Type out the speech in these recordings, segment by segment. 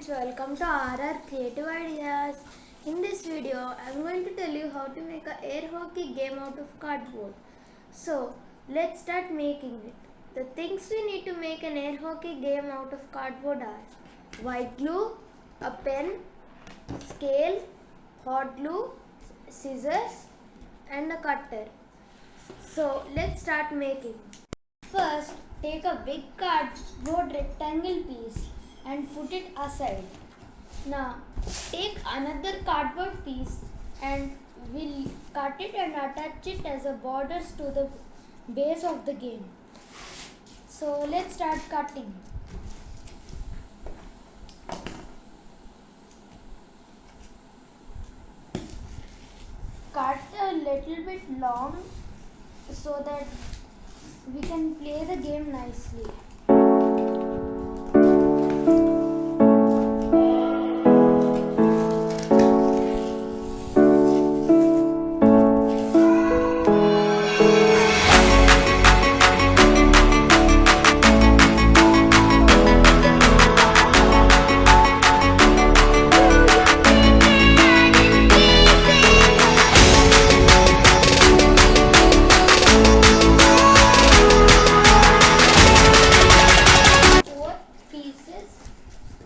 friends, welcome to RR Creative Ideas. In this video, I am going to tell you how to make an air hockey game out of cardboard. So, let's start making it. The things we need to make an air hockey game out of cardboard are white glue, a pen, scale, hot glue, scissors and a cutter. So, let's start making. First, take a big cardboard rectangle piece and put it aside. Now, take another cardboard piece and we'll cut it and attach it as a borders to the base of the game. So, let's start cutting. Cut a little bit long so that we can play the game nicely.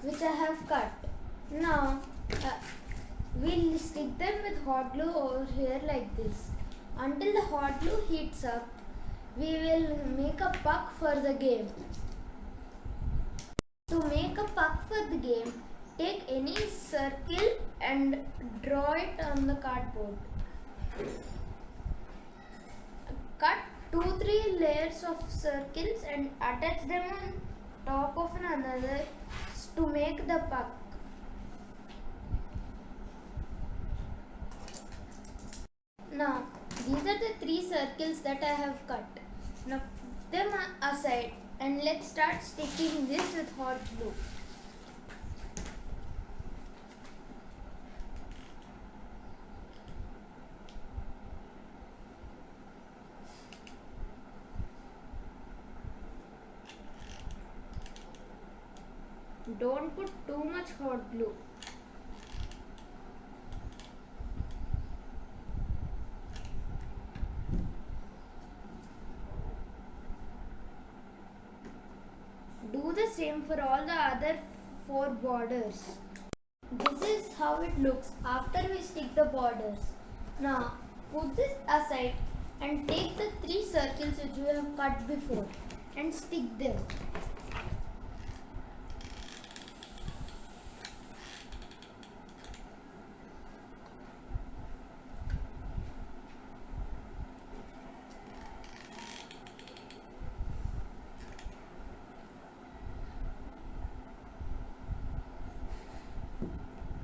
Which I have cut. Now we'll stick them with hot glue over here like this. Until the hot glue heats up, we will make a puck for the game. To make a puck for the game, take any circle and draw it on the cardboard. Cut 2-3 layers of circles and attach them on top of another to make the puck. Now, these are the 3 circles that I have cut. Now, put them aside and let's start sticking this with hot glue. Don't put too much hot glue. Do the same for all the other 4 borders. This is how it looks after we stick the borders. Now put this aside and take the 3 circles which we have cut before and stick them.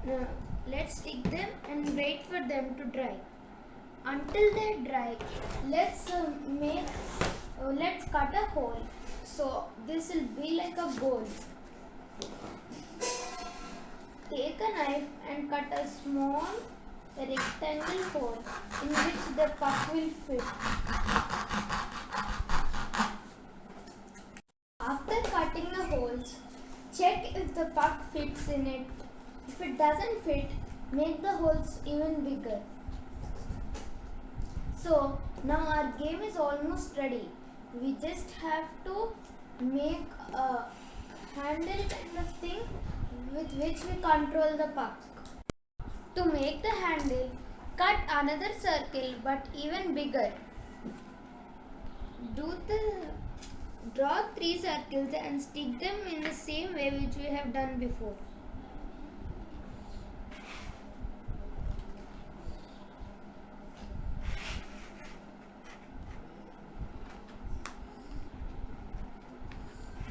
Now, let's stick them and wait for them to dry. Until they dry, let's cut a hole. So this will be like a goal. Take a knife and cut a small rectangle hole in which the puck will fit. After cutting the holes, check if the puck fits in it. If it doesn't fit, make the holes even bigger. So now our game is almost ready. We just have to make a handle kind of thing with which we control the puck. To make the handle, cut another circle but even bigger. Draw 3 circles and stick them in the same way which we have done before.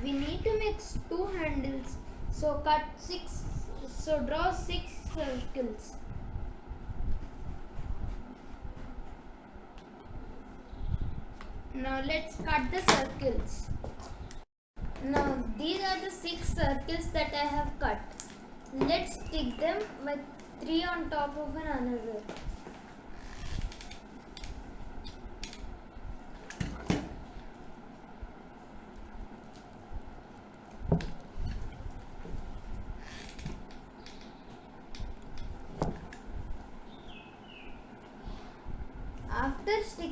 We need to make 2 handles, so draw 6 circles. Now let's cut the circles. Now these are the 6 circles that I have cut. Let's stick them with 3 on top of another.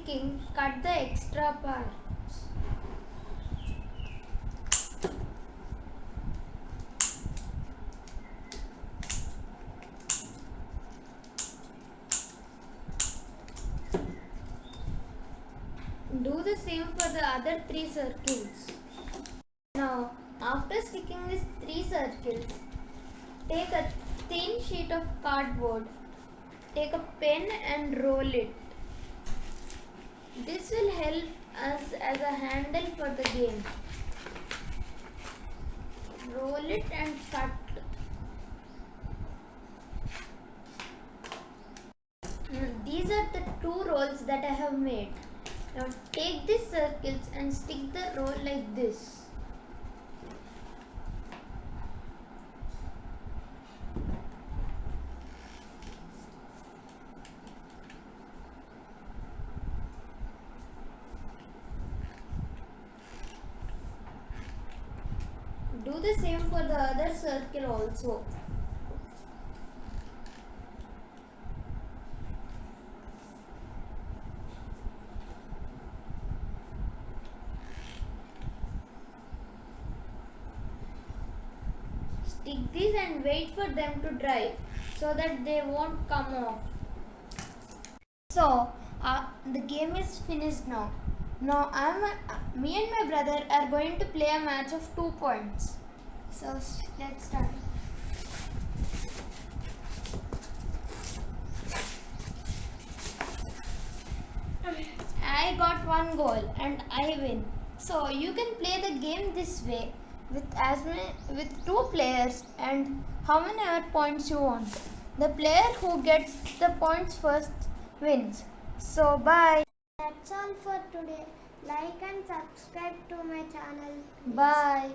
sticking, cut the extra parts. Do the same for the other 3 circles. Now, after sticking these 3 circles, take a thin sheet of cardboard, take a pen and roll it. This will help us as a handle for the game. Roll it and cut. These are the 2 rolls that I have made. Now take these circles and stick the roll like this. Do the same for the other circle also. Stick these and wait for them to dry so that they won't come off. So the game is finished now. Now me and my brother are going to play a match of 2 points. So let's start. I got 1 goal and I win. So you can play the game this way with 2 players and how many other points you want. The player who gets the points first wins. So bye. That's all for today. Like and subscribe to my channel. Bye.